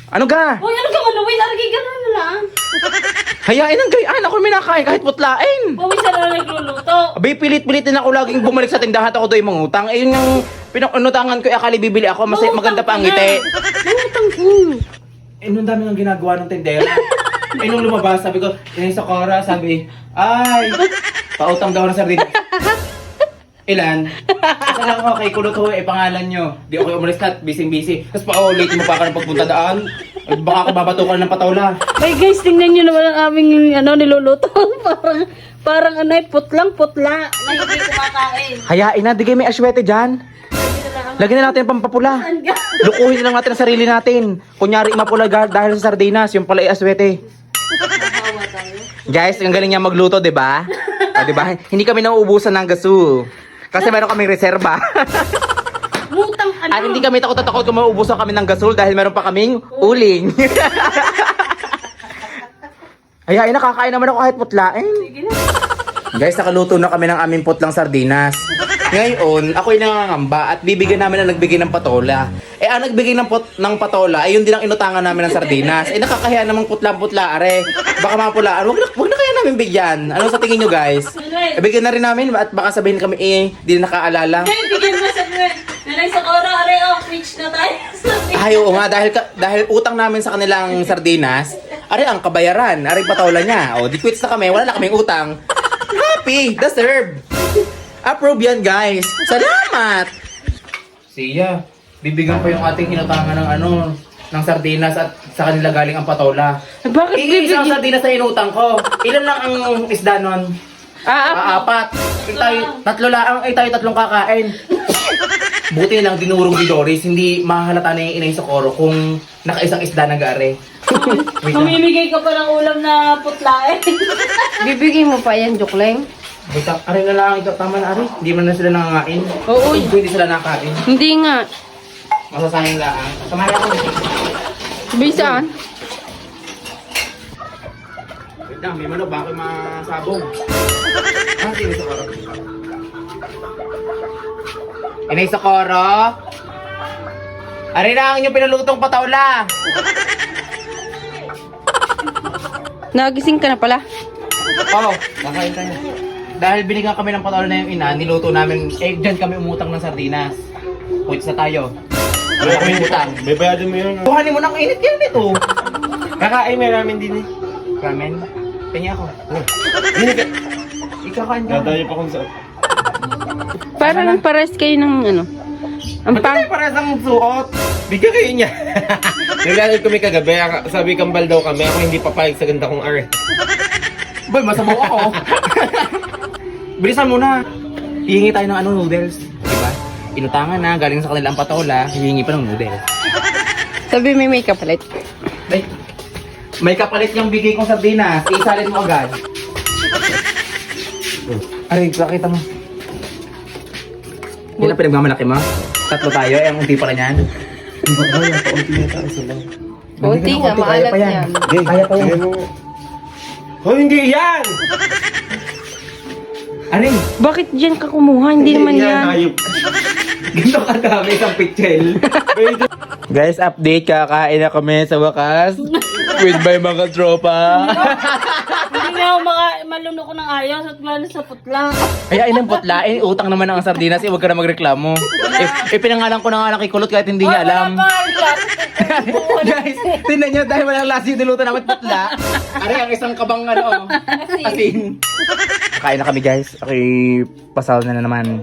Ano ga? Uy, ano ka manuwin? Arigay gano'n na lang. Hayain ang gayaan. Ako may nakain kahit putlain. Uy, sana na nagluluto. Abay, pilit-pilit din ako laging bumalik sa tindahan ako doon yung utang. Eh, yun yung pinutangan ko, akali bibili ako. Mas maganda pa ang ngiti. Mangutang ko. Eh, nung dami ng ginagawa ng tindera. Eh, nung lumabas, sabi ko, sa Cora, sabi, ay, pautang daw ng sardina. Ilan? Kasi lang ako, kay Kulot ho, pangalan nyo. Di ako umalis na, busy-busy. Tapos late mo pa ka ng pagpunta daan. Baka ako babatukan ng patawla. Ay guys, tingnan nyo naman ang aming niluluto. parang putlang-putla na hindi kumakain. Hayain na, di kayo may aswete dyan. Lagyan na natin ang pampapula. Lukuhin na lang natin ang sarili natin. Kunyari, mapula dahil sa sardinas, yung pala ay aswete. Guys, ang galing niya magluto, di ba? Di ba? Hindi kami nauubusan ng gasu. Kasi meron kaming reserba. Mutang ano? At hindi kami takot-takot kung mauubusan kami ng gasol dahil meron pa kaming uling. Ay, nakakain naman ako kahit putlain. Sige na. Guys, nakaluto na kami ng aming putlang sardinas. Ngayon, ako'y nangangamba at bibigyan namin ang nagbigay ng patola. Eh, ang nagbigay ng patola, ay yun din ang inutangan namin ng sardinas. Eh, nakakahiya namang putlang-putla, are. Baka mapulaan. Huwag na kaya namin bigyan. Ano sa tingin nyo, guys? Eh, bigyan na rin namin at baka sabihin kami, di na nakaalala. Hey, bigyan mo sa nanay sa Cora, are, reach na tayo. Ay, oo nga, dahil utang namin sa kanilang sardinas, are ang kabayaran, are patola niya. O, di quits na kami, wala na kaming utang. Happy, deserve. Approve yan, guys. Salamat! Siya, bibigyan pa yung ating inutangan ng sardinas at sa kanila galing ang patola. Bakit Isang sardinas na inutang ko. Ilan lang ang isda nun? Apat. Tayo tatlong kakain. Buti lang dinurong ni Doris, hindi mahalata na yung inay sa koro kung nakaisang isda nag-are. Mamimigay ka pa ng ulam na putla eh. Bibigay mo pa yan, Jokleng? Basta, are na lang ito. Tama na, are. Hindi man na sila nangangain. Oo. Hindi sila nakain. Hindi nga. Masasayang lang. Samahan ako. Bisaan? Wait lang, may manok. Baka masabog. Sino sa koro? Inay sa koro? Are na ang inyong pinalutong patawla. Nagising ka na pala. Oo, kakain tayo. Dahil binigyan kami ng patola na yung ina, niluto namin, dyan kami umutang ng sardinas. Points na tayo. Wala kami utang. May bayadin mo yun. Kuhanin mo ng init yan ito. Kakain may ramen din eh. Ramen, tingin ako. Hindi ka. Ikaw kain ka. Dadayo pa kung sa... Parang pares kayo ng ano. Ang Ba't pang... tayo parehas ng suot? Bigyan kayo niya. Naglalagay kami kagabi. Sabi kambal daw kami. Ako hindi papayag sa ganda kong are. Boy, masabaw ako. Bilisan mo na. Hihingi tayo ng noodles. Diba? Inutangan na, galing sa kanila ang patola, hihingi pa ng noodles. Sabi may kapalit. Ay, may kapalit yung bigay kong sardinas. Isalin mo agad. Aray, pakita mo. Hindi na pinagmamalaki mo? Tatlo tayo, ang unti pala niyan. Kunti nga, maalat yan. Kaya pa yan. Hoy, hindi yan! Aray, Bakit dyan ka kumuha? Hindi naman yan. Hayop. ganito kadami isang pichel. Guys, update, kakain na kami sa wakas. With my mga tropa. Hindi na ako malunok ko ng ayos at lalo sa putla. Ay, ilang putla. Utang naman ang sardinas. Huwag ka na magreklamo. Pinangalan ko na nga lang kay Kulot kahit hindi niya alam. Guys, tingnan niyo dahil walang last yung niluto namin putla. Aray, ang isang kabang asin. Kain na kami guys. Okay, pasal na naman.